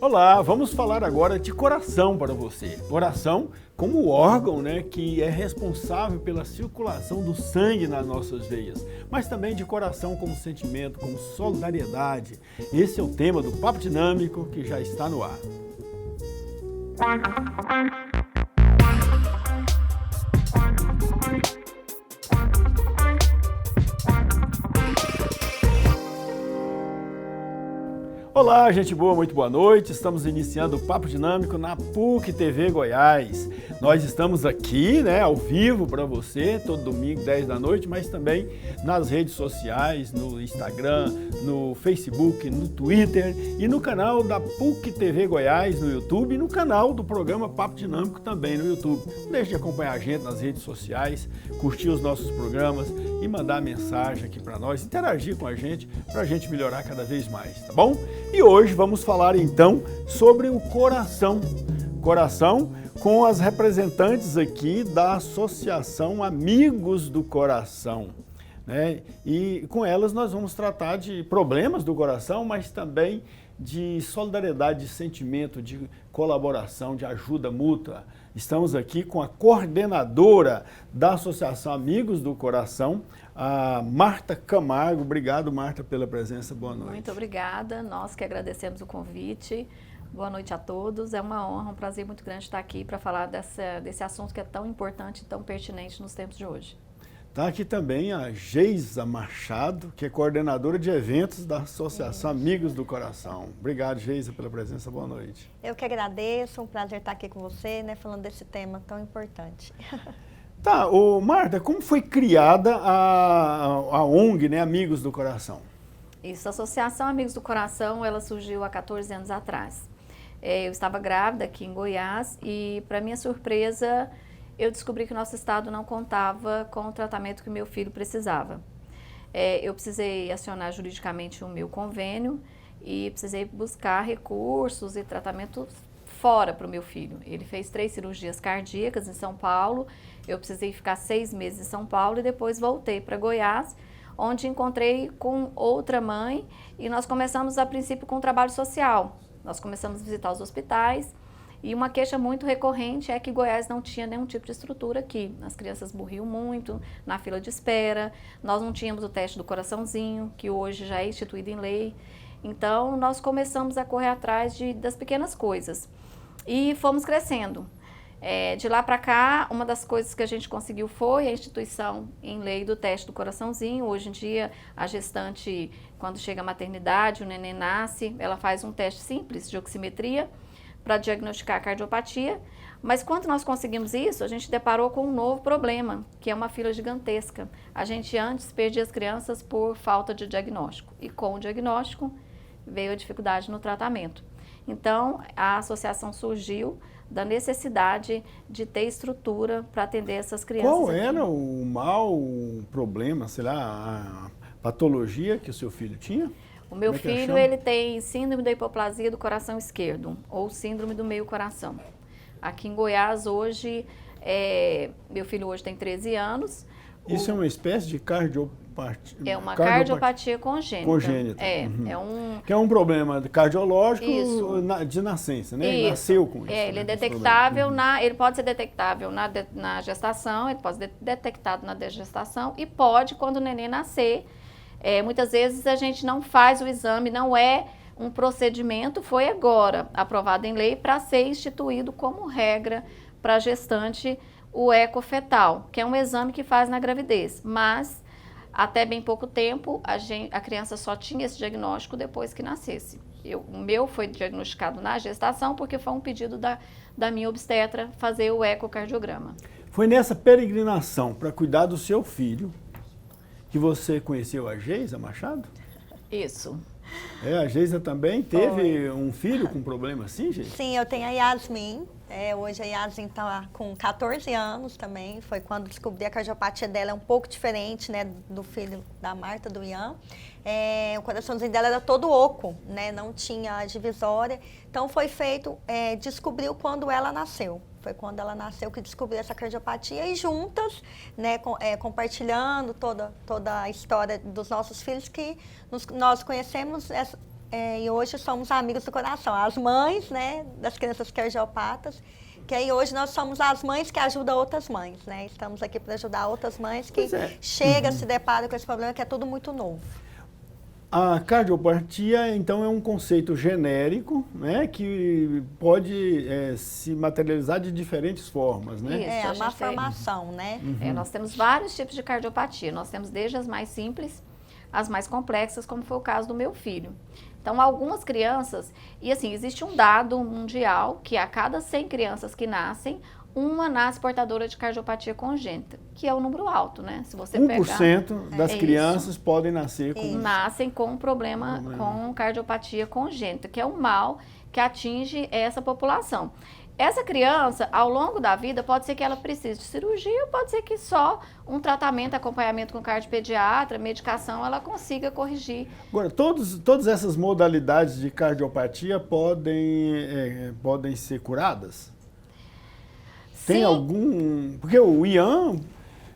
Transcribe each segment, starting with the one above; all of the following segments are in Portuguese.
Olá, vamos falar agora de coração para você. Coração como o órgão, que é responsável pela circulação do sangue nas nossas veias, mas também de coração como sentimento, como solidariedade. Esse é o tema do Papo Dinâmico que já está no ar. Olá, gente boa, muito boa noite. Estamos iniciando o Papo Dinâmico na PUC TV Goiás. Nós estamos aqui, ao vivo para você, todo domingo, 10 da noite, mas também nas redes sociais, no Instagram, no Facebook, no Twitter e no canal da PUC TV Goiás no YouTube e no canal do programa Papo Dinâmico também no YouTube. Não deixe de acompanhar a gente nas redes sociais, curtir os nossos programas e mandar mensagem aqui para nós, interagir com a gente, para a gente melhorar cada vez mais, tá bom? E hoje vamos falar então sobre o coração. Coração com as representantes aqui da Associação Amigos do Coração. E com elas nós vamos tratar de problemas do coração, mas também de solidariedade, de sentimento, de colaboração, de ajuda mútua. Estamos aqui com a coordenadora da Associação Amigos do Coração, a Marta Camargo. Obrigado, Marta, pela presença. Boa noite. Muito obrigada. Nós que agradecemos o convite. Boa noite a todos. É uma honra, um prazer muito grande estar aqui para falar desse assunto que é tão importante e tão pertinente nos tempos de hoje. Está aqui também a Geisa Machado, que é coordenadora de eventos da Associação Amigos do Coração. Obrigado, Geisa, pela presença. Boa noite. Eu que agradeço, um prazer estar aqui com você, falando desse tema tão importante. Tá, Marta, como foi criada a ONG, Amigos do Coração? Isso, a Associação Amigos do Coração, ela surgiu há 14 anos atrás. Eu estava grávida aqui em Goiás e, para minha surpresa, eu descobri que o nosso estado não contava com o tratamento que o meu filho precisava. Eu precisei acionar juridicamente o meu convênio e precisei buscar recursos e tratamentos fora para o meu filho. Ele fez 3 cirurgias cardíacas em São Paulo, eu precisei ficar 6 meses em São Paulo e depois voltei para Goiás, onde encontrei com outra mãe e nós começamos a princípio com um trabalho social. Nós começamos a visitar os hospitais. E uma queixa muito recorrente é que Goiás não tinha nenhum tipo de estrutura aqui. As crianças morriam muito na fila de espera, nós não tínhamos o teste do coraçãozinho, que hoje já é instituído em lei. Então, nós começamos a correr atrás das pequenas coisas e fomos crescendo. De lá para cá, uma das coisas que a gente conseguiu foi a instituição em lei do teste do coraçãozinho. Hoje em dia, a gestante, quando chega à maternidade, o neném nasce, ela faz um teste simples de oximetria, para diagnosticar a cardiopatia, mas quando nós conseguimos isso, a gente deparou com um novo problema, que é uma fila gigantesca. A gente antes perdia as crianças por falta de diagnóstico, e com o diagnóstico veio a dificuldade no tratamento. Então, a associação surgiu da necessidade de ter estrutura para atender essas crianças. Qual era o problema, a patologia que o seu filho tinha? O meu filho, ele tem síndrome da hipoplasia do coração esquerdo, ou síndrome do meio coração. Aqui em Goiás, hoje, meu filho hoje tem 13 anos. Isso é uma espécie de cardiopatia? É uma cardiopatia congênita. Congênita. Que é um problema cardiológico de nascença, Ele nasceu com isso. Ele é detectável, ele pode ser detectável na gestação, ele pode ser detectado na gestação e pode, quando o neném nascer. Muitas vezes a gente não faz o exame, não é um procedimento, foi agora aprovado em lei para ser instituído como regra para a gestante o ecofetal, que é um exame que faz na gravidez, mas até bem pouco tempo a criança só tinha esse diagnóstico depois que nascesse. O meu foi diagnosticado na gestação porque foi um pedido da minha obstetra fazer o ecocardiograma. Foi nessa peregrinação para cuidar do seu filho que você conheceu a Geisa Machado? Isso. A Geisa também teve um filho com problema assim, Geisa? Sim, eu tenho a Yasmin. Hoje a Yasmin está com 14 anos também. Foi quando descobri a cardiopatia dela, é um pouco diferente, do filho da Marta, do Ian. O coraçãozinho dela era todo oco, não tinha divisória. Então foi feito, descobriu quando ela nasceu. Foi quando ela nasceu que descobriu essa cardiopatia e juntas, compartilhando toda a história dos nossos filhos, que nós conhecemos e hoje somos amigos do coração. As mães, né, das crianças cardiopatas, que aí hoje nós somos as mães que ajudam outras mães, né? Estamos aqui para ajudar outras mães que chegam, se deparam com esse problema que é tudo muito novo. A cardiopatia, então, é um conceito genérico, né, que pode se materializar de diferentes formas, né? Isso, a malformação, né? Nós temos vários tipos de cardiopatia. Nós temos desde as mais simples, as mais complexas, como foi o caso do meu filho. Então, algumas crianças, e assim, existe um dado mundial que a cada 100 crianças que nascem, uma nasce portadora de cardiopatia congênita, que é um número alto, né? Se você 1% das crianças podem nascer com... Nascem com um problema com cardiopatia congênita, que é um mal que atinge essa população. Essa criança, ao longo da vida, pode ser que ela precise de cirurgia, pode ser que só um tratamento, acompanhamento com cardiopediatra, medicação, ela consiga corrigir. Agora, todas essas modalidades de cardiopatia podem ser curadas? Tem algum... Porque o Ian,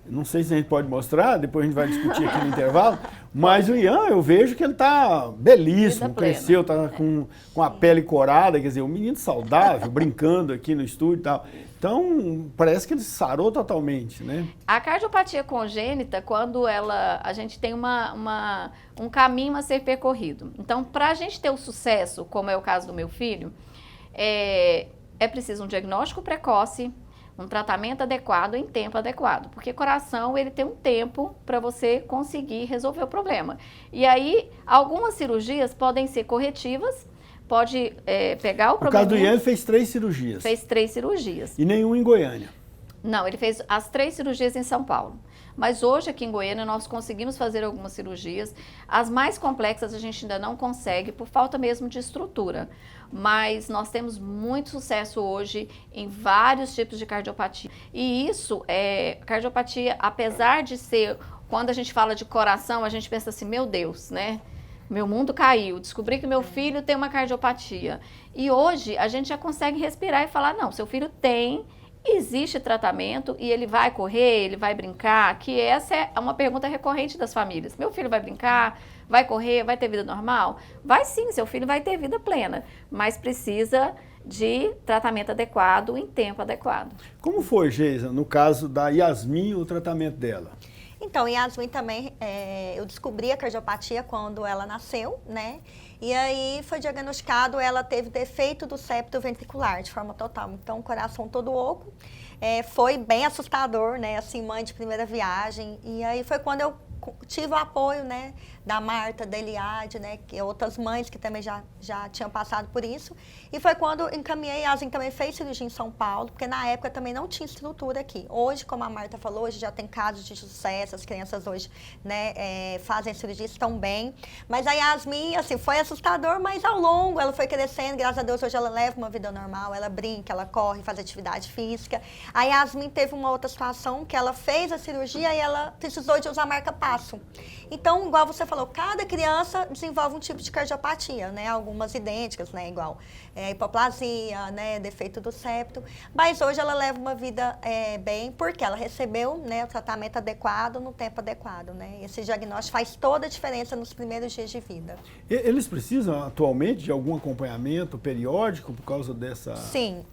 não sei se a gente pode mostrar, depois a gente vai discutir aqui no intervalo, mas o Ian, eu vejo que ele está belíssimo, cresceu, está com a pele corada, quer dizer, um menino saudável, brincando aqui no estúdio e tal. Então, parece que ele sarou totalmente, né? A cardiopatia congênita, quando a gente tem um caminho a ser percorrido. Então, para a gente ter o sucesso, como é o caso do meu filho, é preciso um diagnóstico precoce, um tratamento adequado em tempo adequado, porque coração ele tem um tempo para você conseguir resolver o problema. E aí, algumas cirurgias podem ser corretivas, pode pegar o problema. No caso do Ian, ele fez 3 cirurgias. Fez 3 cirurgias. E nenhuma em Goiânia. Não, ele fez as 3 cirurgias em São Paulo. Mas hoje aqui em Goiânia nós conseguimos fazer algumas cirurgias. As mais complexas a gente ainda não consegue por falta mesmo de estrutura. Mas nós temos muito sucesso hoje em vários tipos de cardiopatia. E isso, cardiopatia, apesar de ser, quando a gente fala de coração, a gente pensa assim, meu Deus, né? Meu mundo caiu, descobri que meu filho tem uma cardiopatia. E hoje a gente já consegue respirar e falar, não, seu filho tem... Existe tratamento e ele vai correr, ele vai brincar, que essa é uma pergunta recorrente das famílias. Meu filho vai brincar, vai correr, vai ter vida normal? Vai sim, seu filho vai ter vida plena, mas precisa de tratamento adequado em tempo adequado. Como foi, Geisa, no caso da Yasmin, o tratamento dela? Então, Yasmin também, eu descobri a cardiopatia quando ela nasceu, né? E aí foi diagnosticado, ela teve defeito do septo ventricular de forma total. Então, o coração todo oco. Foi bem assustador, né? Assim, mãe de primeira viagem. E aí foi quando eu tive o apoio, né, da Marta, da Eliade, né, que outras mães que também já tinham passado por isso. E foi quando encaminhei, a Yasmin também fez cirurgia em São Paulo, porque na época também não tinha estrutura aqui. Hoje, como a Marta falou, hoje já tem casos de sucesso, as crianças hoje, né, fazem cirurgia, estão bem. Mas a Yasmin, assim, foi assustador, mas ao longo ela foi crescendo, graças a Deus hoje ela leva uma vida normal, ela brinca, ela corre, faz atividade física. A Yasmin teve uma outra situação que ela fez a cirurgia e ela precisou de usar marca-passo. Então, igual você falou, cada criança desenvolve um tipo de cardiopatia, né? Algumas idênticas, né? Igual hipoplasia, né? Defeito do septo. Mas hoje ela leva uma vida bem, porque ela recebeu, né, o tratamento adequado no tempo adequado, né? Esse diagnóstico faz toda a diferença nos primeiros dias de vida. Eles precisam atualmente de algum acompanhamento periódico por causa dessa... Sim,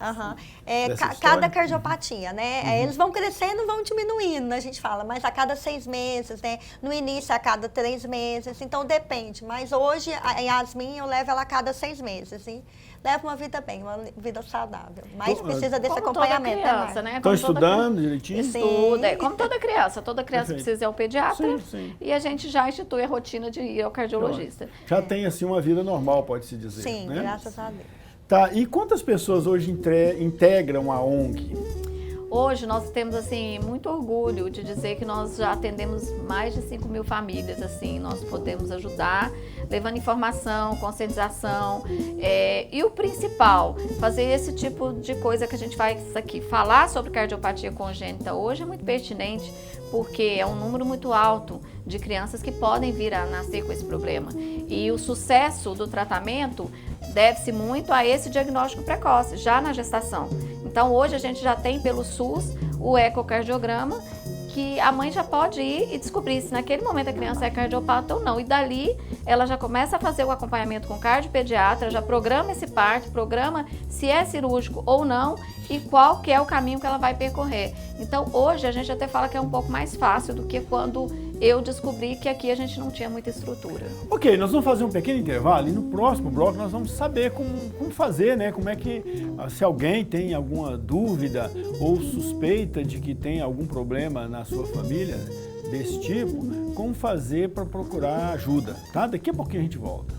cada cardiopatia, né? Eles vão crescendo, vão diminuindo, a gente fala, mas a cada 6 meses, né? No início, a cada 3 meses, então depende. Mas hoje, a Yasmin, eu levo ela a cada 6 meses, e leva uma vida bem, uma vida saudável. Mas precisa desse acompanhamento. Toda criança, né? Estão estudando direitinho? Estuda, como toda criança. Toda criança Perfeito. precisa ir ao pediatra. Sim. E a gente já institui a rotina de ir ao cardiologista. Já tem, assim, uma vida normal, pode-se dizer. Sim, né? graças a Deus. Tá, e quantas pessoas hoje integram a ONG? Hoje nós temos, assim, muito orgulho de dizer que nós já atendemos mais de 5.000 famílias, assim, nós podemos ajudar, levando informação, conscientização, e o principal, fazer esse tipo de coisa que a gente faz aqui. Falar sobre cardiopatia congênita hoje é muito pertinente, porque é um número muito alto de crianças que podem vir a nascer com esse problema. E o sucesso do tratamento deve-se muito a esse diagnóstico precoce, já na gestação. Então, hoje a gente já tem pelo SUS o ecocardiograma que a mãe já pode ir e descobrir se naquele momento a criança é cardiopata ou não. E dali ela já começa a fazer o acompanhamento com o cardiopediatra, já programa esse parto, programa se é cirúrgico ou não e qual que é o caminho que ela vai percorrer. Então hoje a gente até fala que é um pouco mais fácil do que quando eu descobri que aqui a gente não tinha muita estrutura. Ok, nós vamos fazer um pequeno intervalo e no próximo bloco nós vamos saber como fazer, né? Como é que, se alguém tem alguma dúvida ou suspeita de que tem algum problema na sua família desse tipo, como fazer para procurar ajuda, tá? Daqui a pouquinho a gente volta.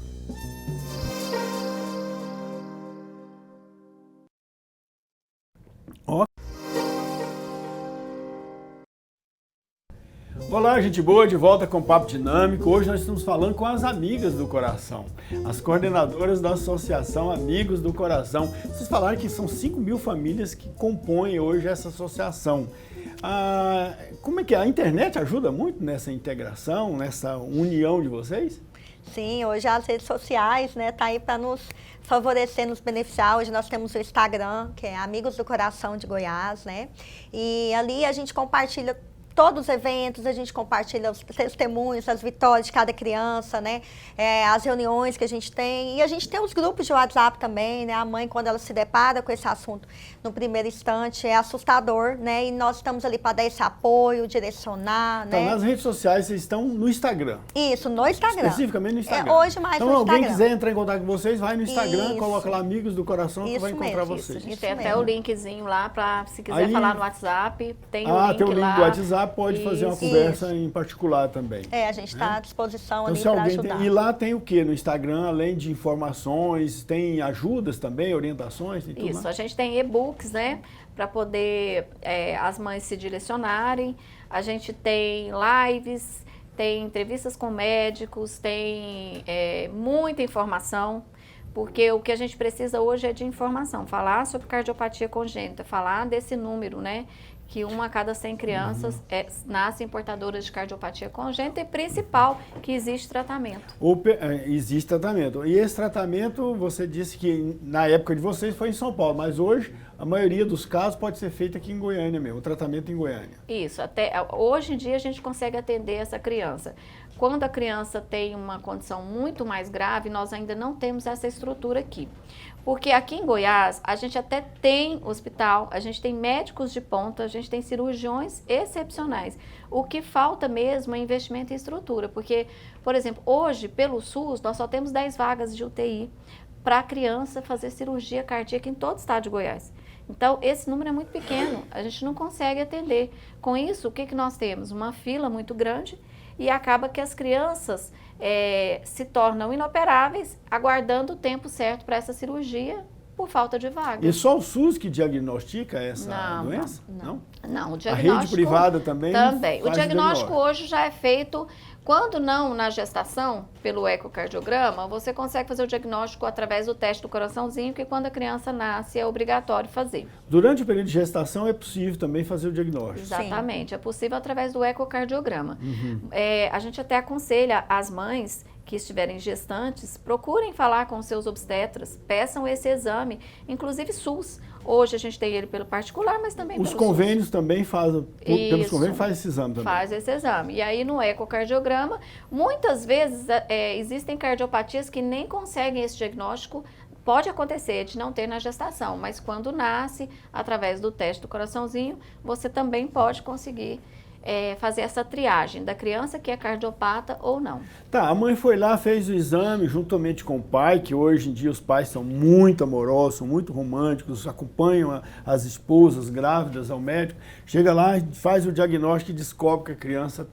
Olá, gente boa, de volta com o Papo Dinâmico. Hoje nós estamos falando com as Amigas do Coração, as coordenadoras da Associação Amigos do Coração. Vocês falaram que são 5.000 famílias que compõem hoje essa associação. Como é que é? A internet ajuda muito nessa integração, nessa união de vocês? Sim, hoje as redes sociais, né, tá aí para nos favorecer, nos beneficiar. Hoje nós temos o Instagram, que é Amigos do Coração de Goiás, né? E ali a gente compartilha todos os eventos, a gente compartilha os testemunhos, as vitórias de cada criança, né? As reuniões que a gente tem. E a gente tem os grupos de WhatsApp também, né? A mãe, quando ela se depara com esse assunto no primeiro instante, é assustador, né? E nós estamos ali para dar esse apoio, direcionar, Então, né? nas redes sociais, vocês estão no Instagram. Isso, no Instagram. Especificamente no Instagram. Hoje mais então, no Instagram. Então, alguém quiser entrar em contato com vocês, vai no Instagram, Isso. coloca lá Amigos do Coração que Isso vai encontrar mesmo, vocês. A gente Isso tem até mesmo. o linkzinho lá para, se quiser Aí- falar no WhatsApp, tem o link Tem o link lá. do WhatsApp, pode fazer uma Isso. conversa em particular também. A gente está à disposição Então, ali se para alguém ajudar. E lá tem o que no Instagram, além de informações, tem ajudas também, orientações, tem tudo Isso, lá? a gente tem e-books, né, para poder as mães se direcionarem. A gente tem lives, tem entrevistas com médicos, tem muita informação, porque o que a gente precisa hoje é de informação. Falar sobre cardiopatia congênita, falar desse número, né, que 1 a cada 100 crianças nascem portadoras de cardiopatia congênita e principal, que existe tratamento. Existe tratamento. E esse tratamento, você disse que na época de vocês foi em São Paulo, mas hoje a maioria dos casos pode ser feito aqui em Goiânia mesmo, o tratamento em Goiânia. Isso, até hoje em dia a gente consegue atender essa criança. Quando a criança tem uma condição muito mais grave, nós ainda não temos essa estrutura aqui. Porque aqui em Goiás, a gente até tem hospital, a gente tem médicos de ponta, a gente tem cirurgiões excepcionais. O que falta mesmo é investimento em estrutura, porque, por exemplo, hoje, pelo SUS, nós só temos 10 vagas de UTI para a criança fazer cirurgia cardíaca em todo o estado de Goiás. Então, esse número é muito pequeno, a gente não consegue atender. Com isso, o que nós temos? Uma fila muito grande e acaba que as crianças se tornam inoperáveis, aguardando o tempo certo para essa cirurgia por falta de vaga. E só o SUS que diagnostica essa doença? Não, o A diagnóstico... rede privada também? Também. O faz diagnóstico hoje já é feito, quando não na gestação, pelo ecocardiograma, você consegue fazer o diagnóstico através do teste do coraçãozinho, que quando a criança nasce é obrigatório fazer. Durante o período de gestação é possível também fazer o diagnóstico? Exatamente, é possível através do ecocardiograma. A gente até aconselha as mães que estiverem gestantes, procurem falar com os seus obstetras, peçam esse exame, inclusive SUS. Hoje a gente tem ele pelo particular, mas também Os pelo convênios SUS. também fazem, pelos Isso. convênios faz esse exame também? Faz esse exame. E aí no ecocardiograma, muitas vezes existem cardiopatias que nem conseguem esse diagnóstico. Pode acontecer de não ter na gestação, mas quando nasce, através do teste do coraçãozinho, você também pode conseguir fazer essa triagem da criança que é cardiopata ou não. Tá, a mãe foi lá, fez o exame juntamente com o pai, que hoje em dia os pais são muito amorosos, são muito românticos, acompanham as esposas grávidas ao médico, chega lá, faz o diagnóstico e descobre que a criança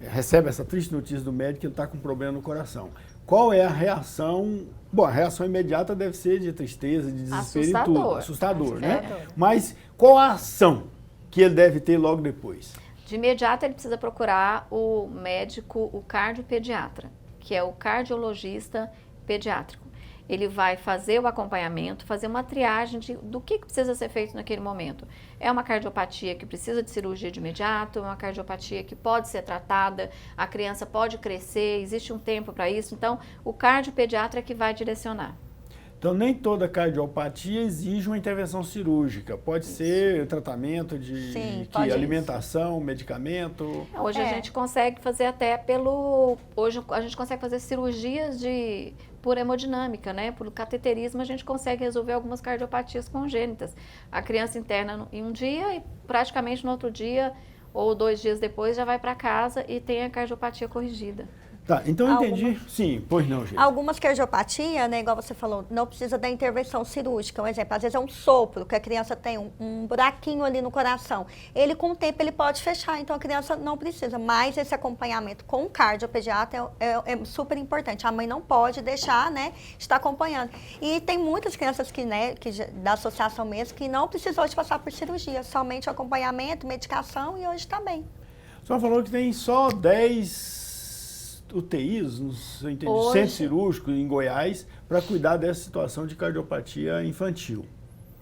recebe essa triste notícia do médico que ele está com um problema no coração. Qual é a reação? Bom, a reação imediata deve ser de tristeza, de desespero e tudo. Assustador, né? Mas qual a ação que ele deve ter logo depois? De imediato ele precisa procurar o médico, o cardiopediatra, que é o cardiologista pediátrico. Ele vai fazer o acompanhamento, fazer uma triagem do que precisa ser feito naquele momento. É uma cardiopatia que precisa de cirurgia de imediato, é uma cardiopatia que pode ser tratada, a criança pode crescer, existe um tempo para isso. Então, o cardiopediatra é que vai direcionar. Então, nem toda cardiopatia exige uma intervenção cirúrgica. Pode ser tratamento de Sim, alimentação, medicamento. Hoje a gente consegue fazer até hoje a gente consegue fazer cirurgias por hemodinâmica, né? Por cateterismo a gente consegue resolver algumas cardiopatias congênitas. A criança interna em um dia e praticamente no outro dia ou 2 dias depois já vai para casa e tem a cardiopatia corrigida. Tá, então eu entendi. Sim, pois não, gente. Algumas cardiopatias, né, igual você falou, não precisa da intervenção cirúrgica. Um exemplo, às vezes é um sopro, que a criança tem um buraquinho ali no coração. Ele, com o tempo, ele pode fechar, então a criança não precisa. Mas esse acompanhamento com o cardiopediatra é super importante. A mãe não pode deixar, né, estar acompanhando. E tem muitas crianças da associação mesmo, que não precisou de passar por cirurgia, somente acompanhamento, medicação e hoje está bem. A senhora falou que tem só 10 UTIs, centro cirúrgico em Goiás, para cuidar dessa situação de cardiopatia infantil.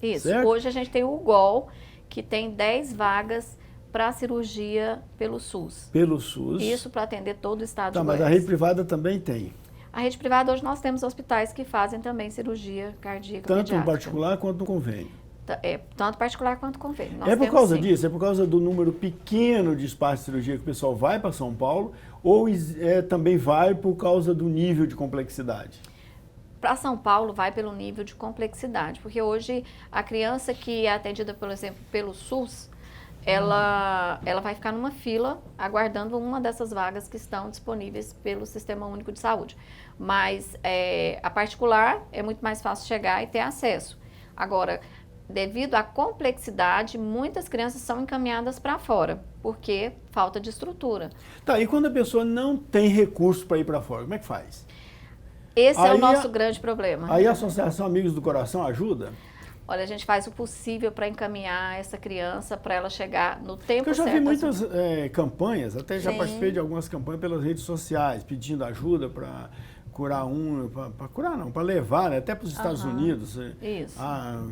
Isso. Certo? Hoje a gente tem o UGOL, que tem 10 vagas para cirurgia pelo SUS. Pelo SUS. Isso para atender todo o estado de Tá, Goiás. mas a rede privada também tem. A rede privada, hoje nós temos hospitais que fazem também cirurgia cardíaca Tanto pediátrica. no particular quanto no convênio. Tanto particular quanto convênio. Nós É por temos, causa sim. disso? É por causa do número pequeno de espaços de cirurgia que o pessoal vai para São Paulo ou também vai por causa do nível de complexidade? Para São Paulo vai pelo nível de complexidade, porque hoje a criança que é atendida, por exemplo, pelo SUS, ela vai ficar numa fila aguardando uma dessas vagas que estão disponíveis pelo Sistema Único de Saúde. Mas a particular é muito mais fácil chegar e ter acesso. Agora, devido à complexidade, muitas crianças são encaminhadas para fora, porque falta de estrutura. Tá, e quando a pessoa não tem recurso para ir para fora, como é que faz? Esse é Aí o nosso grande problema. Aí a Associação Amigos do Coração ajuda? Olha, a gente faz o possível para encaminhar essa criança para ela chegar no tempo Porque eu já certo. vi muitas campanhas, até já Sim. participei de algumas campanhas pelas redes sociais, pedindo ajuda para curar para levar, né, até para os Estados Unidos. Isso.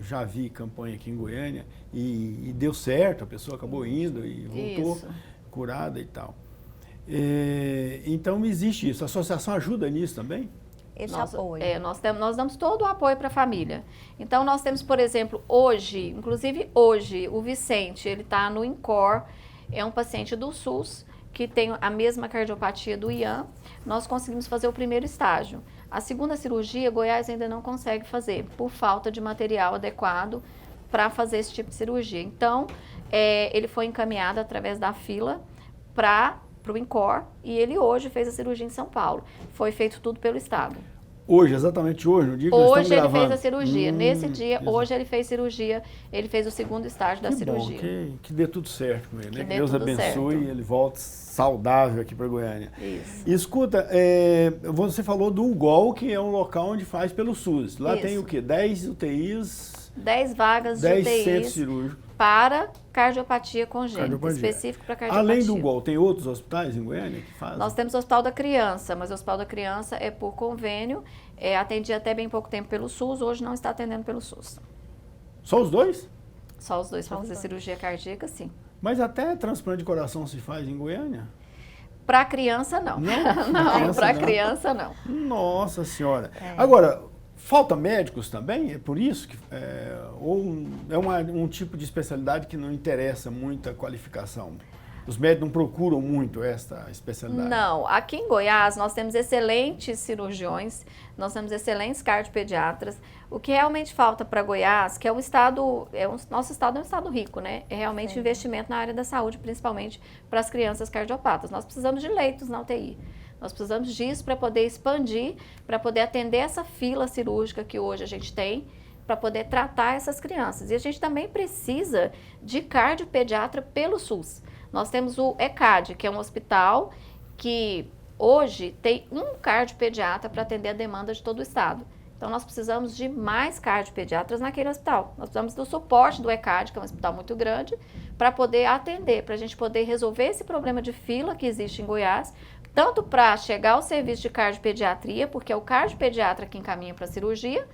Já vi campanha aqui em Goiânia e deu certo, a pessoa acabou indo e voltou Isso. curada e tal. Então existe isso. A associação ajuda nisso também? Esse apoio. Nós damos todo o apoio para a família. Então, nós temos, por exemplo, hoje, o Vicente, ele está no INCOR, é um paciente do SUS, que tem a mesma cardiopatia do Ian. Nós conseguimos fazer o primeiro estágio. A segunda cirurgia, Goiás ainda não consegue fazer, por falta de material adequado para fazer esse tipo de cirurgia. Então, ele foi encaminhado através da fila para o INCOR e ele hoje fez a cirurgia em São Paulo. Foi feito tudo pelo Estado. Hoje, exatamente hoje, no dia que nós estamos Hoje ele gravando. fez a cirurgia. Nesse dia, exato. hoje ele fez cirurgia, ele fez o segundo estágio da cirurgia. Bom, que dê tudo certo com ele, né? Que Deus dê tudo abençoe certo. e ele volte saudável aqui para Goiânia. Isso. Escuta, você falou do UGOL, que é um local onde faz pelo SUS. Lá Isso. tem o quê? 10 UTIs, 10 vagas 10 de centros UTIs cirúrgicos. para cardiopatia congênita, específico para cardiopatia. Além do UGOL, tem outros hospitais em Goiânia que fazem? Nós temos o Hospital da Criança, mas o Hospital da Criança é por convênio, atendia até bem pouco tempo pelo SUS, hoje não está atendendo pelo SUS. Só os dois? Só os dois para fazer cirurgia cardíaca, sim. Mas até transplante de coração se faz em Goiânia? Para criança, não. Não? Para criança, não. Nossa Senhora. Agora, falta médicos também? É por isso que ou é um tipo de especialidade que não interessa muita qualificação? Os médicos não procuram muito esta especialidade? Não, aqui em Goiás nós temos excelentes cirurgiões, nós temos excelentes cardiopediatras. O que realmente falta para Goiás, que é nosso estado é um estado rico, né? É realmente investimento na área da saúde, principalmente para as crianças cardiopatas. Nós precisamos de leitos na UTI. Nós precisamos disso para poder expandir, para poder atender essa fila cirúrgica que hoje a gente tem, para poder tratar essas crianças. E a gente também precisa de cardiopediatra pelo SUS. Nós temos o ECAD, que é um hospital que hoje tem um cardiopediatra para atender a demanda de todo o estado. Então, nós precisamos de mais cardiopediatras naquele hospital. Nós precisamos do suporte do ECAD, que é um hospital muito grande, para poder atender, para a gente poder resolver esse problema de fila que existe em Goiás, tanto para chegar ao serviço de cardiopediatria, porque é o cardiopediatra que encaminha para a cirurgia,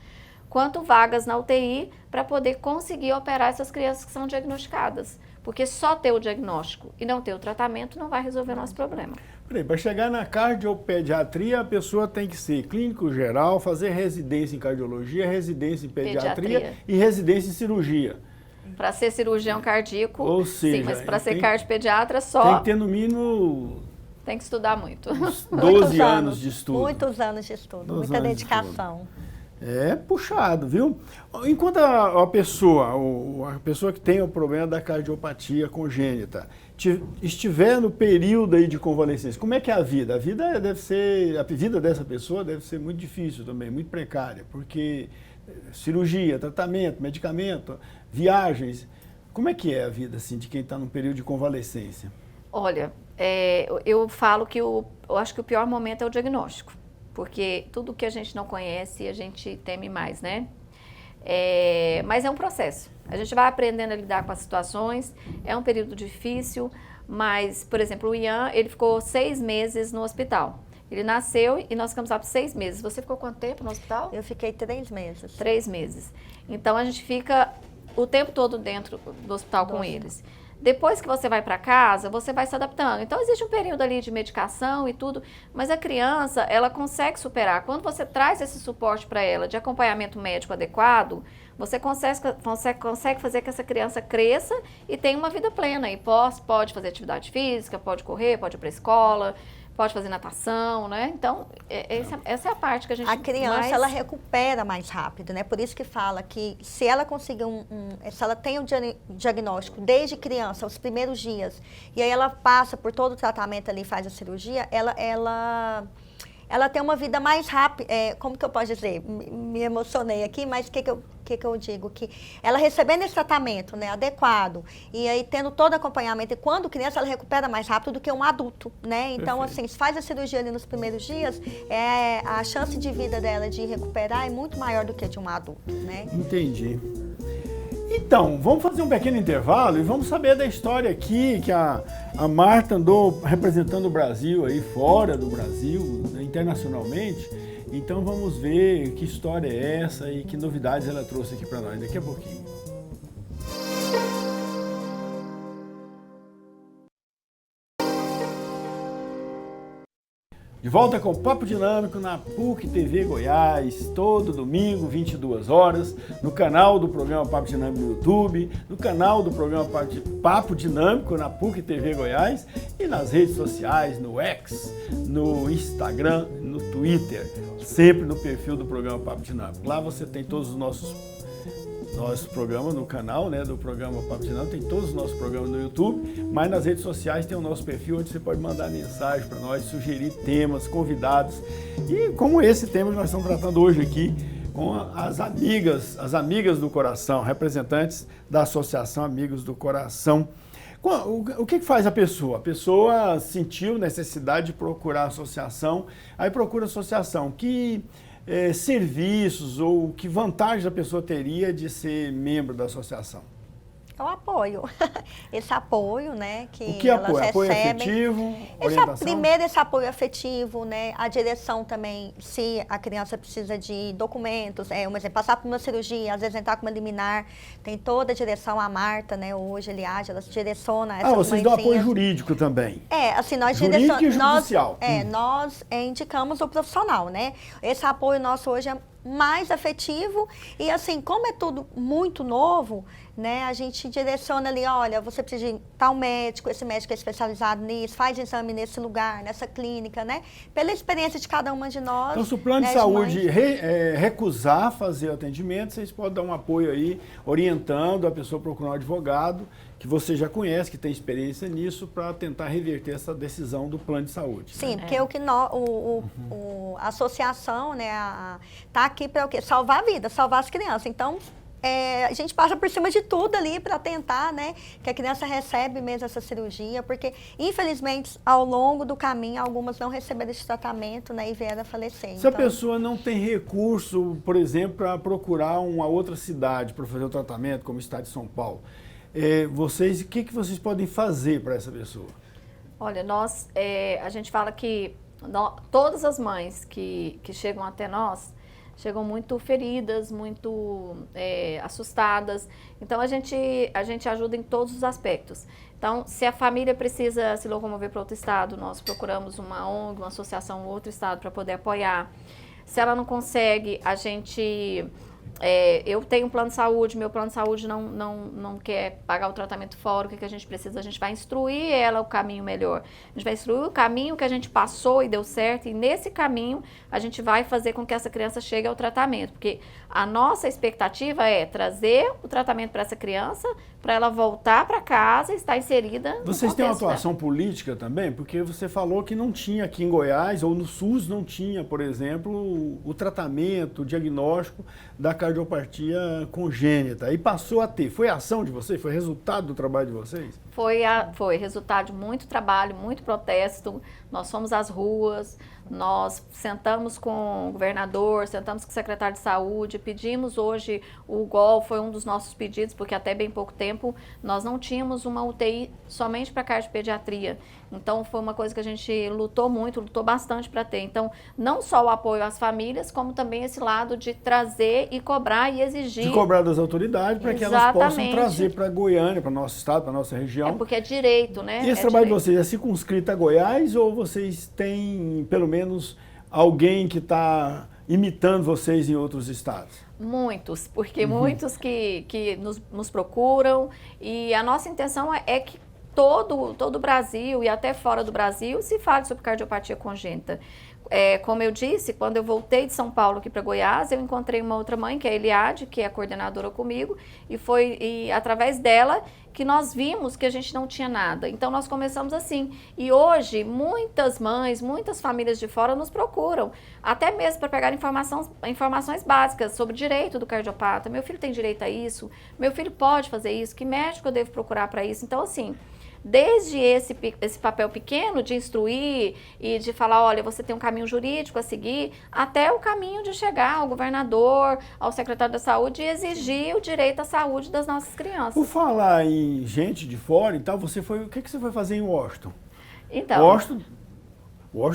quanto vagas na UTI para poder conseguir operar essas crianças que são diagnosticadas. Porque só ter o diagnóstico e não ter o tratamento não vai resolver o nosso problema. Para chegar na cardiopediatria, a pessoa tem que ser clínico geral, fazer residência em cardiologia, residência em pediatria e residência em cirurgia. Para ser cirurgião cardíaco, ou seja, sim, mas para ser cardiopediatra só... Tem que ter no mínimo... Tem que estudar muito. 12 anos de estudo. Muitos anos de estudo, muita dedicação. É puxado, viu? Enquanto a pessoa que tem o problema da cardiopatia congênita estiver no período aí de convalescência, como é que é a vida? A vida dessa pessoa deve ser muito difícil também, muito precária, porque cirurgia, tratamento, medicamento, viagens, como é que é a vida assim de quem está num período de convalescência? Olha, eu falo que eu acho que o pior momento é o diagnóstico, porque tudo que a gente não conhece a gente teme mais, né? Mas é um processo. A gente vai aprendendo a lidar com as situações, é um período difícil, mas, por exemplo, o Ian, ele ficou 6 meses no hospital. Ele nasceu e nós ficamos lá por 6 meses. Você ficou quanto tempo no hospital? Eu fiquei 3 meses. 3 meses. Então, a gente fica o tempo todo dentro do hospital com eles. Depois que você vai para casa, você vai se adaptando. Então, existe um período ali de medicação e tudo, mas a criança, ela consegue superar. Quando você traz esse suporte para ela de acompanhamento médico adequado, você consegue fazer que essa criança cresça e tenha uma vida plena. E pode fazer atividade física, pode correr, pode ir para a escola, pode fazer natação, né? Então, essa é a parte que a gente... A criança, ela recupera mais rápido, né? Por isso que fala que se ela conseguir se ela tem o diagnóstico desde criança, os primeiros dias, e aí ela passa por todo o tratamento ali, faz a cirurgia, ela tem uma vida mais rápida, como que eu posso dizer? Me emocionei aqui, mas o que eu digo? Que ela recebendo esse tratamento, né, adequado, e aí tendo todo acompanhamento, e quando criança ela recupera mais rápido do que um adulto, né? Então, assim, se faz a cirurgia ali nos primeiros dias, a chance de vida dela de recuperar é muito maior do que de um adulto, né? Entendi. Então, vamos fazer um pequeno intervalo e vamos saber da história aqui que a Marta andou representando o Brasil aí fora do Brasil, internacionalmente. Então vamos ver que história é essa e que novidades ela trouxe aqui para nós daqui a pouquinho. De volta com o Papo Dinâmico na PUC TV Goiás, todo domingo, 22 horas, no canal do programa Papo Dinâmico no YouTube, no canal do programa Papo Dinâmico na PUC TV Goiás e nas redes sociais, no X, no Instagram, no Twitter, sempre no perfil do programa Papo Dinâmico. Lá você tem todos os nossos programas no canal, né, do programa Papo Dinâmico, tem todos os nossos programas no YouTube, mas nas redes sociais tem o nosso perfil onde você pode mandar mensagem para nós, sugerir temas, convidados, e como esse tema que nós estamos tratando hoje aqui, com as amigas do coração, representantes da Associação Amigos do Coração. O que faz a pessoa? A pessoa sentiu necessidade de procurar a associação, aí procura a associação. Que serviços ou que vantagem a pessoa teria de ser membro da associação? É o apoio. Esse apoio, né, que o que elas apoio? Apoio recebem. Afetivo, orientação? Primeiro, esse apoio afetivo, né, a direção também, se a criança precisa de documentos, um exemplo, passar por uma cirurgia, às vezes entrar com uma liminar, tem toda a direção, a Marta, né, hoje, aliás, ela direciona essas vocês dão apoio jurídico também? Assim, nós jurídico e judicial. Nós indicamos o profissional, né, esse apoio nosso hoje é mais afetivo e assim, como é tudo muito novo, né, a gente direciona ali, olha, você precisa de tal médico, esse médico é especializado nisso, faz exame nesse lugar, nessa clínica, né, pela experiência de cada uma de nós. Então, se o plano de saúde recusar fazer atendimento, vocês podem dar um apoio aí, orientando a pessoa a procurar um advogado, que você já conhece, que tem experiência nisso, para tentar reverter essa decisão do plano de saúde. Sim, porque o que a associação, né, tá aqui para o quê? Salvar a vida, salvar as crianças. Então, a gente passa por cima de tudo ali para tentar, né, que a criança recebe mesmo essa cirurgia, porque, infelizmente, ao longo do caminho, algumas não receberam esse tratamento, né, e vieram a falecer. Se a pessoa não tem recurso, por exemplo, para procurar uma outra cidade para fazer o tratamento, como o estado de São Paulo, o que vocês podem fazer para essa pessoa? Olha, a gente fala que todas as mães que chegam até nós, chegam muito feridas, muito assustadas. Então, a gente ajuda em todos os aspectos. Então, se a família precisa se locomover para outro estado, nós procuramos uma ONG, uma associação, outro estado para poder apoiar. Se ela não consegue, a gente... eu tenho um plano de saúde, meu plano de saúde não quer pagar o tratamento fora, o que a gente precisa? A gente vai instruir ela o caminho melhor. A gente vai instruir o caminho que a gente passou e deu certo, e nesse caminho a gente vai fazer com que essa criança chegue ao tratamento, porque a nossa expectativa é trazer o tratamento para essa criança, para ela voltar para casa e estar inserida no Vocês têm uma contexto atuação política também? Porque você falou que não tinha aqui em Goiás, ou no SUS não tinha, por exemplo, o tratamento, o diagnóstico da cardiopatia congênita. E passou a ter. Foi ação de vocês? Foi resultado do trabalho de vocês? Foi resultado de muito trabalho, muito protesto. Nós fomos às ruas, nós sentamos com o governador, sentamos com o secretário de saúde, pedimos hoje, o GOL foi um dos nossos pedidos, porque até bem pouco tempo nós não tínhamos uma UTI somente para cardiopediatria. Então foi uma coisa que a gente lutou muito, lutou bastante para ter. Então, não só o apoio às famílias, como também esse lado de trazer e cobrar e exigir. De cobrar das autoridades para que elas possam trazer para Goiânia, para nosso estado, para nossa região. É porque é direito, né? E esse trabalho de vocês é circunscrito a Goiás ou vocês têm, pelo menos, alguém que está imitando vocês em outros estados? Muitos, porque muitos que nos procuram, e a nossa intenção é que todo o Brasil e até fora do Brasil se fale sobre cardiopatia congênita. Como eu disse, quando eu voltei de São Paulo aqui para Goiás, eu encontrei uma outra mãe, que é a Eliade, que é a coordenadora comigo, e foi através dela que nós vimos que a gente não tinha nada. Então, nós começamos assim. E hoje, muitas mães, muitas famílias de fora nos procuram, até mesmo para pegar informações básicas sobre o direito do cardiopata. Meu filho tem direito a isso? Meu filho pode fazer isso? Que médico eu devo procurar para isso? Então, assim... Desde esse papel pequeno de instruir e de falar, olha, você tem um caminho jurídico a seguir, até o caminho de chegar ao governador, ao secretário da saúde e exigir o direito à saúde das nossas crianças. Por falar em gente de fora e tal, o que você foi fazer em Washington? Então, Washington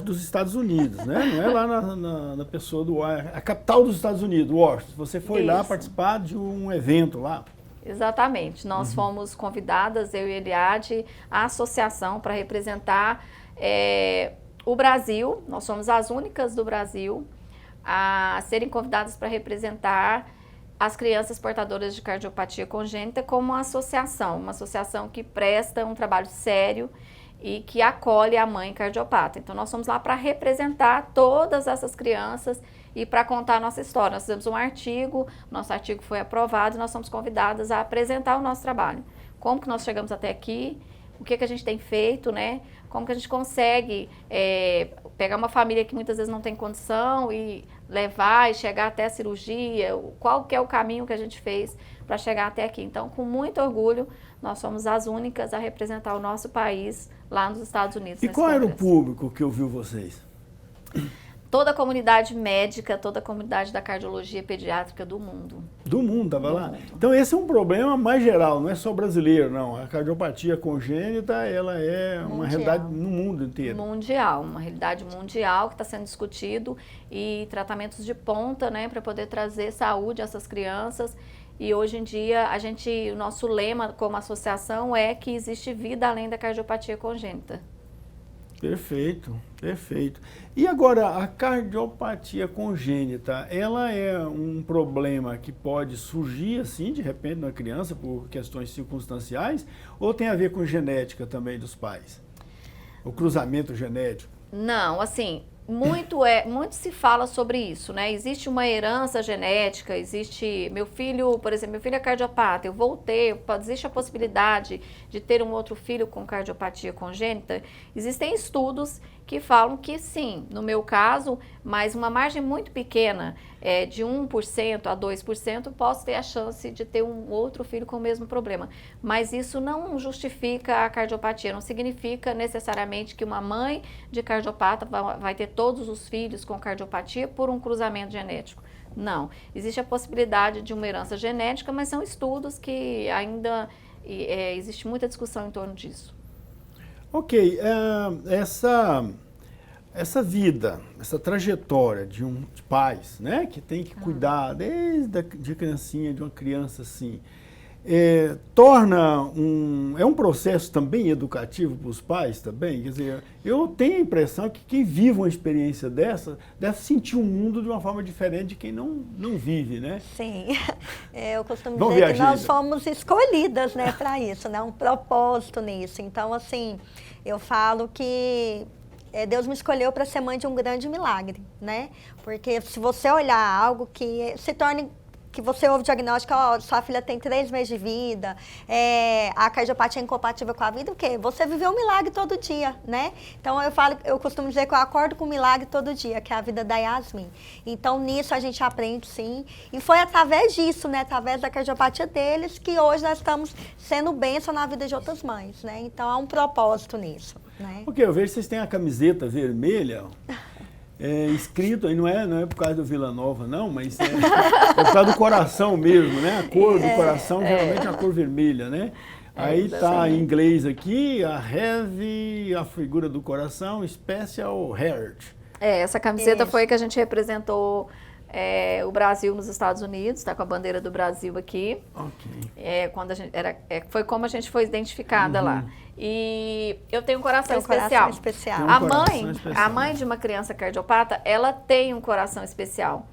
dos Estados Unidos, né? Não é lá na pessoa a capital dos Estados Unidos, Washington. Você foi lá participar de um evento lá. Exatamente. Nós fomos convidadas, eu e Eliade, a associação para representar o Brasil. Nós somos as únicas do Brasil a serem convidadas para representar as crianças portadoras de cardiopatia congênita como uma associação que presta um trabalho sério e que acolhe a mãe cardiopata. Então, nós fomos lá para representar todas essas crianças e para contar a nossa história. Nós fizemos um artigo, nosso artigo foi aprovado e nós somos convidadas a apresentar o nosso trabalho. Como que nós chegamos até aqui, o que a gente tem feito, né? Como que a gente consegue pegar uma família que muitas vezes não tem condição e levar e chegar até a cirurgia, qual que é o caminho que a gente fez para chegar até aqui. Então, com muito orgulho, nós somos as únicas a representar o nosso país lá nos Estados Unidos. E qual era o público que ouviu vocês? Toda a comunidade médica, toda a comunidade da cardiologia pediátrica do mundo. Do mundo, estava lá? Mundo. Então esse é um problema mais geral, não é só brasileiro, não. A cardiopatia congênita, ela é uma realidade no mundo inteiro. Mundial, uma realidade mundial que está sendo discutido e tratamentos de ponta, né, para poder trazer saúde a essas crianças. E hoje em dia, o nosso lema como associação é que existe vida além da cardiopatia congênita. Perfeito, perfeito. E agora, a cardiopatia congênita, ela é um problema que pode surgir assim, de repente, na criança, por questões circunstanciais, ou tem a ver com genética também dos pais? O cruzamento genético? Não, assim, muito se fala sobre isso, né? Existe uma herança genética, meu filho, por exemplo, meu filho é cardiopata, eu voltei, existe a possibilidade de ter um outro filho com cardiopatia congênita. Existem estudos que falam que sim, no meu caso, mas uma margem muito pequena, de 1% a 2%, posso ter a chance de ter um outro filho com o mesmo problema. Mas isso não justifica a cardiopatia, não significa necessariamente que uma mãe de cardiopata vai ter todos os filhos com cardiopatia por um cruzamento genético. Não, existe a possibilidade de uma herança genética, mas são estudos que ainda existe muita discussão em torno disso. Ok, essa vida, essa trajetória de pais, né, que tem que cuidar de criancinha, de uma criança assim, é um processo também educativo para os pais também? Quer dizer, eu tenho a impressão que quem vive uma experiência dessa deve sentir o mundo de uma forma diferente de quem não vive, né? Sim, eu costumo dizer que nós fomos escolhidas, né, para isso, né, um propósito nisso. Então, assim, eu falo que Deus me escolheu para ser mãe de um grande milagre, né? Porque se você olhar algo que se torne, que você ouve o diagnóstico, sua filha tem 3 meses de vida, a cardiopatia é incompatível com a vida, o quê? Você viveu um milagre todo dia, né? Então eu costumo dizer que eu acordo com um milagre todo dia, que é a vida da Yasmin. Então nisso a gente aprende sim, e foi através disso, né? Através da cardiopatia deles, que hoje nós estamos sendo bênção na vida de outras mães, né? Então há um propósito nisso, né? Porque eu vejo que vocês têm a camiseta vermelha, escrito, aí não é por causa do Vila Nova, não, mas é por causa do coração mesmo, né? A cor do coração geralmente é a cor vermelha, né? Aí tá em inglês aqui, a Heavy, a figura do coração, Special Heart. Essa camiseta foi que a gente representou o Brasil nos Estados Unidos, está com a bandeira do Brasil aqui. Ok. Quando a gente foi como a gente foi identificada lá. E eu tenho um coração especial. A mãe de uma criança cardiopata, ela tem um coração especial.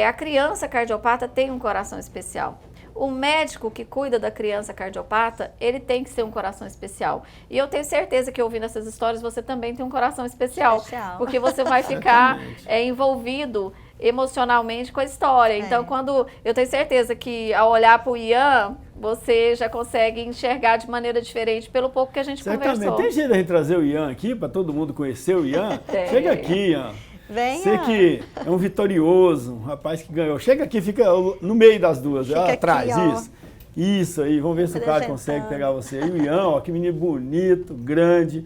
A criança cardiopata tem um coração especial. O médico que cuida da criança cardiopata, ele tem que ser um coração especial. E eu tenho certeza que ouvindo essas histórias, você também tem um coração especial. Porque você vai ficar envolvido emocionalmente com a história. Então, quando eu tenho certeza que ao olhar para o Ian, você já consegue enxergar de maneira diferente pelo pouco que a gente conversou. Tem jeito de a gente trazer o Ian aqui, para todo mundo conhecer o Ian? Chega aqui, Ian. Venha. Você que é um vitorioso, um rapaz que ganhou. Chega aqui, fica no meio das duas, atrás, aqui, isso. Isso aí, vamos ver se o cara consegue pegar você. E o Ian, ó, que menino bonito, grande,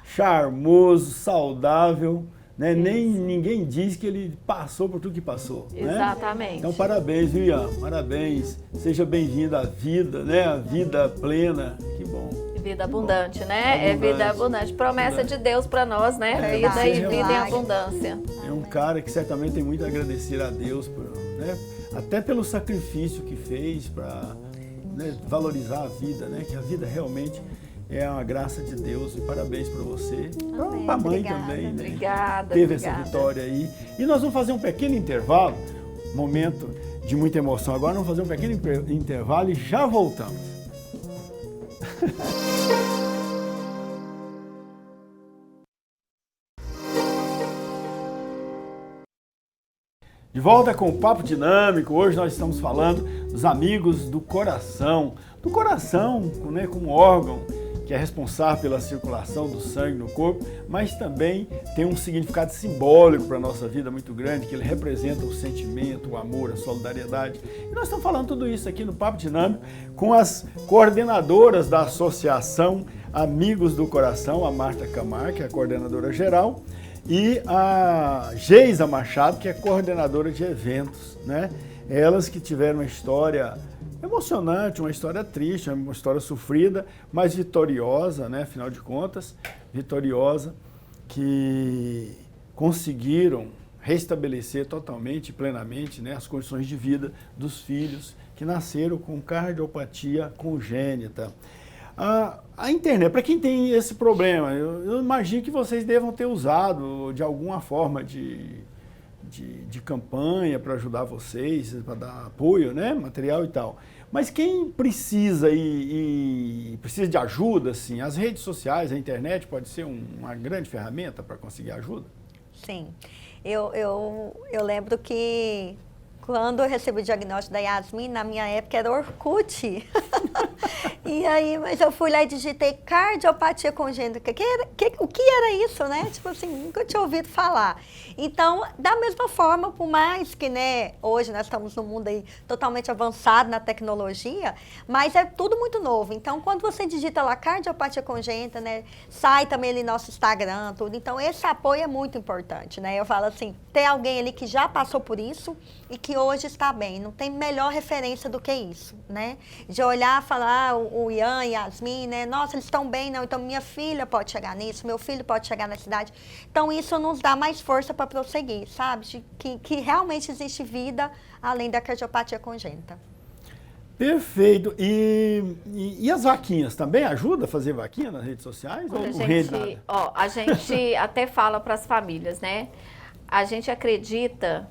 charmoso, saudável. Né? Nem ninguém diz que ele passou por tudo que passou. Exatamente. Né? Então, parabéns, viu, Ian? Parabéns. Seja bem-vindo à vida, né? A vida plena. Que bom. Vida abundante, né? É vida abundante. Promessa de Deus para nós, né? Vida e vida em abundância. É um cara que certamente tem muito a agradecer a Deus, né? Até pelo sacrifício que fez para valorizar a vida, né? Que a vida realmente é uma graça de Deus. E parabéns para você. Para a mãe também, né? Obrigada. Teve essa vitória aí. E nós vamos fazer um pequeno intervalo, momento de muita emoção. Agora vamos fazer um pequeno intervalo e já voltamos. De volta com o Papo Dinâmico. Hoje nós estamos falando dos amigos do coração. Do coração, né, como órgão que é responsável pela circulação do sangue no corpo, mas também tem um significado simbólico para a nossa vida muito grande, que ele representa o sentimento, o amor, a solidariedade. E nós estamos falando tudo isso aqui no Papo Dinâmico com as coordenadoras da Associação Amigos do Coração, a Marta Camargo, que é a coordenadora geral, e a Geisa Machado, que é coordenadora de eventos, né? Elas que tiveram uma história emocionante, uma história triste, uma história sofrida, mas vitoriosa, né? Afinal de contas, vitoriosa, que conseguiram restabelecer totalmente e plenamente, né, as condições de vida dos filhos que nasceram com cardiopatia congênita. A internet, para quem tem esse problema, eu imagino que vocês devam ter usado de alguma forma de campanha para ajudar vocês, para dar apoio, né, material e tal. Mas quem precisa e precisa de ajuda, assim, as redes sociais, a internet pode ser uma grande ferramenta para conseguir ajuda? Sim. Eu lembro que quando eu recebi o diagnóstico da Yasmin, na minha época era Orkut. E aí, mas eu fui lá e digitei cardiopatia congênita. O que era isso, né? Tipo assim, nunca tinha ouvido falar. Então, da mesma forma, por mais que, né, hoje nós estamos num mundo aí totalmente avançado na tecnologia, mas é tudo muito novo. Então, quando você digita lá cardiopatia congênita, né, sai também ali nosso Instagram, tudo. Então, esse apoio é muito importante, né? Eu falo assim, tem alguém ali que já passou por isso e que hoje está bem. Não tem melhor referência do que isso, né? De olhar e falar, o Ian e Yasmin, né? Nossa, eles estão bem, não, então minha filha pode chegar nisso, meu filho pode chegar na cidade. Então isso nos dá mais força para prosseguir, sabe? Que realmente existe vida além da cardiopatia congênita. Perfeito. E as vaquinhas também ajuda a fazer vaquinha nas redes sociais? Ou não rende nada? A gente até fala para as famílias, né? A gente acredita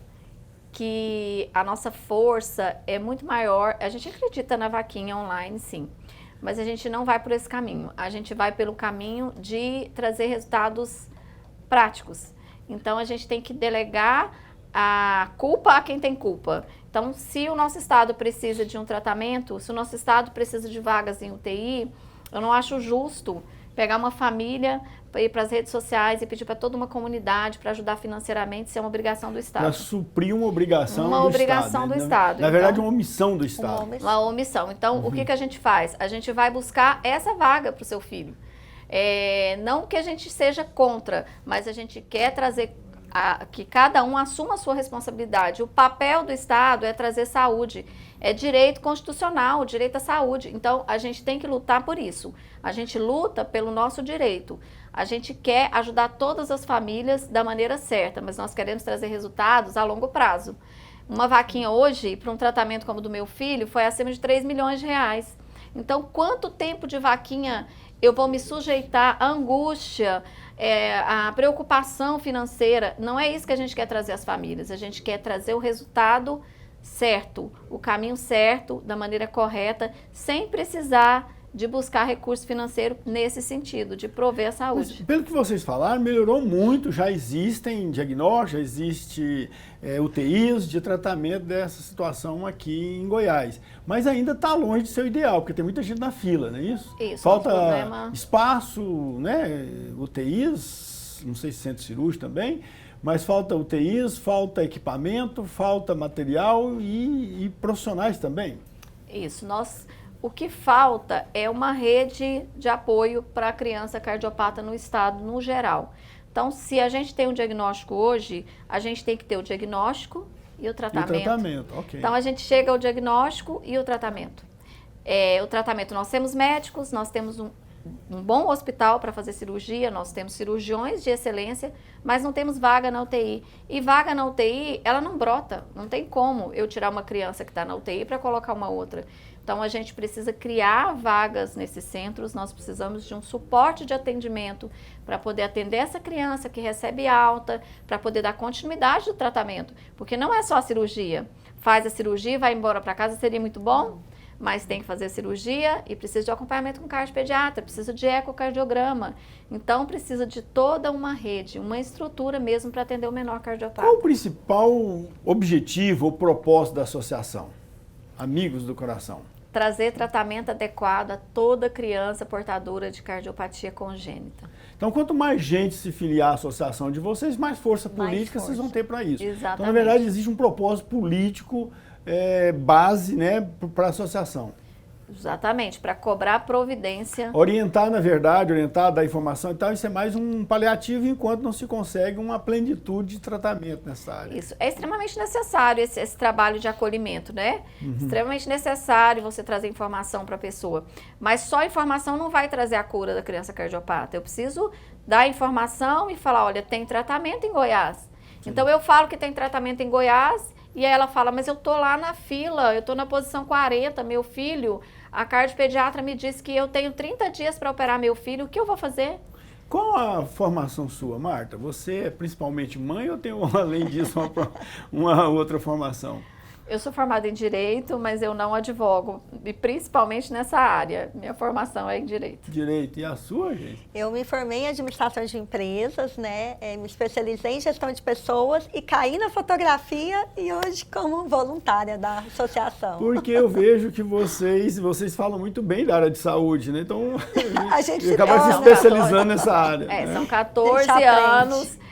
que a nossa força é muito maior. A gente acredita na vaquinha online, sim, mas a gente não vai por esse caminho. A gente vai pelo caminho de trazer resultados práticos. Então, a gente tem que delegar a culpa a quem tem culpa. Então, se o nosso estado precisa de um tratamento, se o nosso estado precisa de vagas em UTI, eu não acho justo pegar uma família, ir para as redes sociais e pedir para toda uma comunidade para ajudar financeiramente, isso é uma obrigação do Estado. Para suprir uma obrigação do Estado. Uma obrigação do Estado. Na verdade, uma omissão do Estado. Uma omissão. Então, o que a gente faz? A gente vai buscar essa vaga para o seu filho. Não que a gente seja contra, mas a gente quer trazer que cada um assuma a sua responsabilidade. O papel do Estado é trazer saúde, é direito constitucional, direito à saúde. Então, a gente tem que lutar por isso. A gente luta pelo nosso direito. A gente quer ajudar todas as famílias da maneira certa, mas nós queremos trazer resultados a longo prazo. Uma vaquinha hoje, para um tratamento como o do meu filho, foi acima de 3 milhões de reais. Então, quanto tempo de vaquinha eu vou me sujeitar à angústia, a preocupação financeira? Não é isso que a gente quer trazer às famílias. A gente quer trazer o resultado certo, o caminho certo, da maneira correta, sem precisar de buscar recurso financeiro nesse sentido, de prover a saúde. Mas, pelo que vocês falaram, melhorou muito, já existem diagnósticos, já existe UTIs de tratamento dessa situação aqui em Goiás. Mas ainda está longe de ser o ideal, porque tem muita gente na fila, não é isso? Isso. Falta espaço, né? UTIs, não sei se centro cirúrgico também, mas falta UTIs, falta equipamento, falta material e profissionais também. Isso, o que falta é uma rede de apoio para a criança cardiopata no estado, no geral. Então, se a gente tem um diagnóstico hoje, a gente tem que ter o diagnóstico e o tratamento. E o tratamento, ok. Então, a gente chega ao diagnóstico e o tratamento. O tratamento, nós temos médicos, nós temos um bom hospital para fazer cirurgia, nós temos cirurgiões de excelência, mas não temos vaga na UTI. E vaga na UTI, ela não brota, não tem como eu tirar uma criança que está na UTI para colocar uma outra. Então, a gente precisa criar vagas nesses centros, nós precisamos de um suporte de atendimento para poder atender essa criança que recebe alta, para poder dar continuidade do tratamento. Porque não é só a cirurgia. Faz a cirurgia e vai embora para casa, seria muito bom, mas tem que fazer a cirurgia e precisa de acompanhamento com cardiopediatra, precisa de ecocardiograma. Então, precisa de toda uma rede, uma estrutura mesmo para atender o menor cardiopata. Qual o principal objetivo ou propósito da associação? Amigos do Coração. Trazer tratamento adequado a toda criança portadora de cardiopatia congênita. Então, quanto mais gente se filiar à associação de vocês, mais força política vocês vão ter para isso. Exatamente. Então, na verdade, existe um propósito político base, né, para a associação. Exatamente, para cobrar providência. Orientar, na verdade, dar informação e tal, isso é mais um paliativo enquanto não se consegue uma plenitude de tratamento nessa área. Isso, é extremamente necessário esse trabalho de acolhimento, né? Extremamente necessário você trazer informação para a pessoa. Mas só informação não vai trazer a cura da criança cardiopata. Eu preciso dar informação e falar, olha, tem tratamento em Goiás. Sim. Então eu falo que tem tratamento em Goiás e aí ela fala, mas eu tô lá na fila, eu tô na posição 40, meu filho, a cardiopediatra me disse que eu tenho 30 dias para operar meu filho, o que eu vou fazer? Qual a formação sua, Marta? Você é principalmente mãe ou tem, além disso, uma outra formação? Eu sou formada em Direito, mas eu não advogo, e principalmente nessa área. Minha formação é em Direito. Direito. E a sua, gente? Eu me formei em Administração de Empresas, né? Me especializei em Gestão de Pessoas e caí na fotografia e hoje como voluntária da associação. Porque eu vejo que vocês falam muito bem da área de saúde, né? Então, a gente acabaram se especializando nessa área. São 14 anos...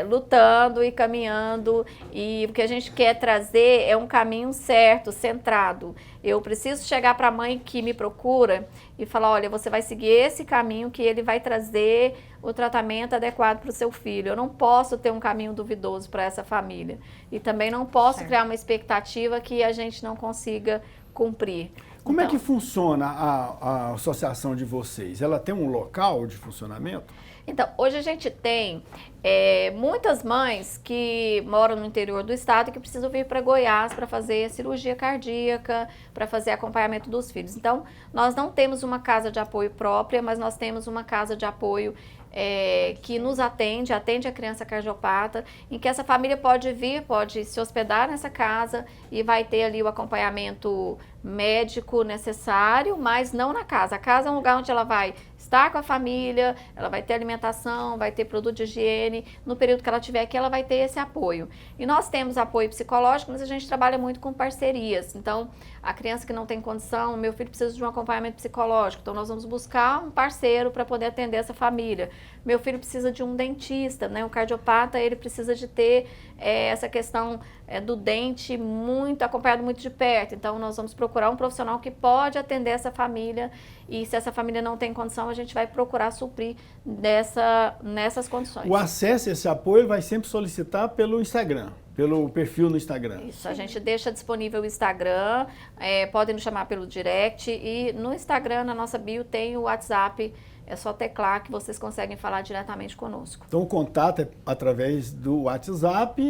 lutando e caminhando, e o que a gente quer trazer é um caminho certo, centrado. Eu preciso chegar para a mãe que me procura e falar, olha, você vai seguir esse caminho que ele vai trazer o tratamento adequado para o seu filho. Eu não posso ter um caminho duvidoso para essa família. E também não posso criar uma expectativa que a gente não consiga cumprir. Como é que funciona a associação de vocês? Ela tem um local de funcionamento? Então, hoje a gente tem muitas mães que moram no interior do estado e que precisam vir para Goiás para fazer cirurgia cardíaca, para fazer acompanhamento dos filhos. Então, nós não temos uma casa de apoio própria, mas nós temos uma casa de apoio que nos atende a criança cardiopata, em que essa família pode vir, pode se hospedar nessa casa e vai ter ali o acompanhamento médico necessário, mas não na casa. A casa é um lugar onde ela vai estar com a família, ela vai ter alimentação, vai ter produto de higiene. No período que ela estiver aqui, ela vai ter esse apoio. E nós temos apoio psicológico, mas a gente trabalha muito com parcerias. Então, a criança que não tem condição, meu filho precisa de um acompanhamento psicológico, então nós vamos buscar um parceiro para poder atender essa família. Meu filho precisa de um dentista, né? O cardiopata, ele precisa de ter essa questão do dente acompanhado muito de perto. Então, nós vamos procurar um profissional que pode atender essa família e se essa família não tem condição, a gente vai procurar suprir nessas condições. O acesso a esse apoio vai sempre solicitar pelo Instagram, pelo perfil no Instagram. Isso, a gente deixa disponível o Instagram, podem nos chamar pelo direct e no Instagram, na nossa bio, tem o WhatsApp. É só teclar que vocês conseguem falar diretamente conosco. Então o contato é através do WhatsApp,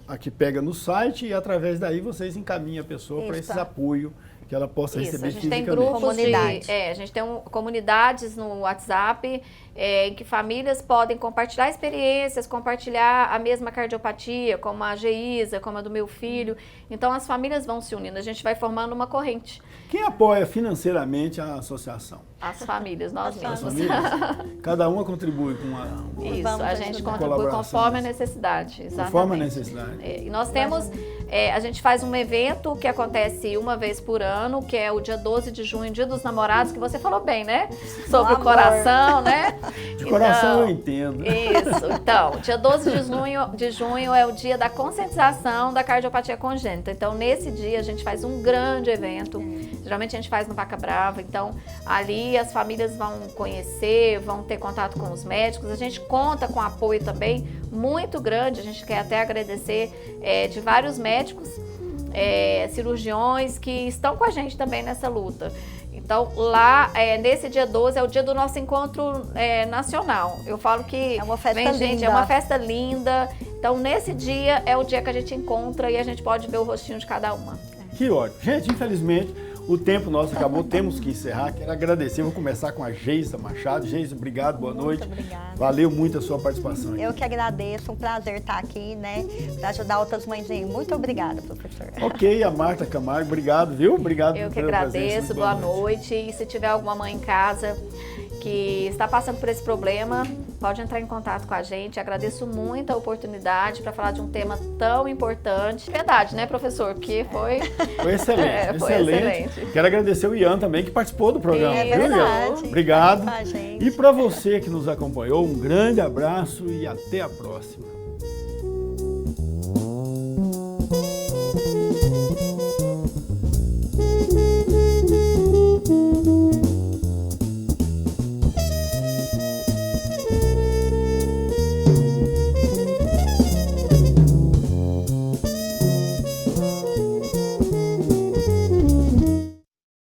a que pega no site, e através daí vocês encaminham a pessoa para esse apoio que ela possa receber fisicamente. A gente tem grupos a gente tem comunidades no WhatsApp em que famílias podem compartilhar experiências, compartilhar a mesma cardiopatia, como a Geisa, como a do meu filho. Então as famílias vão se unindo, a gente vai formando uma corrente. Quem apoia financeiramente a associação? As famílias, nós mesmos. Cada uma contribui com uma Isso, a gente contribui conforme a necessidade. Exatamente. Conforme a necessidade. E nós temos, a gente faz um evento que acontece uma vez por ano, que é o dia 12 de junho, Dia dos Namorados, que você falou bem, né? Sobre o coração, né? De coração eu entendo. Isso, então, dia 12 de junho é o dia da conscientização da cardiopatia congênita. Então, nesse dia a gente faz um grande evento. Geralmente a gente faz no Vaca Brava, então ali as famílias vão conhecer, vão ter contato com os médicos. A gente conta com apoio também muito grande, a gente quer até agradecer de vários médicos, cirurgiões que estão com a gente também nessa luta. Então, lá, nesse dia 12, é o dia do nosso encontro nacional. Eu falo que é uma festa linda. Gente, é uma festa linda. Então, nesse dia, é o dia que a gente encontra e a gente pode ver o rostinho de cada uma. Que ótimo. Gente, infelizmente, o tempo nosso acabou, temos que encerrar. Quero agradecer, vou começar com a Geisa Machado. Geisa, obrigado, boa noite. Muito obrigada. Valeu muito a sua participação. Eu que agradeço, um prazer estar aqui, né, para ajudar outras mãezinhas. Muito obrigada, professor. Ok, a Marta Camargo, obrigado, viu? Obrigado pela presença. Eu que agradeço, boa noite. E se tiver alguma mãe em casa que está passando por esse problema, pode entrar em contato com a gente. Agradeço muito a oportunidade para falar de um tema tão importante. Verdade, né, professor? Porque foi excelente, foi excelente. Quero agradecer o Ian também, que participou do programa. É verdade. Obrigado. E para você que nos acompanhou, um grande abraço e até a próxima.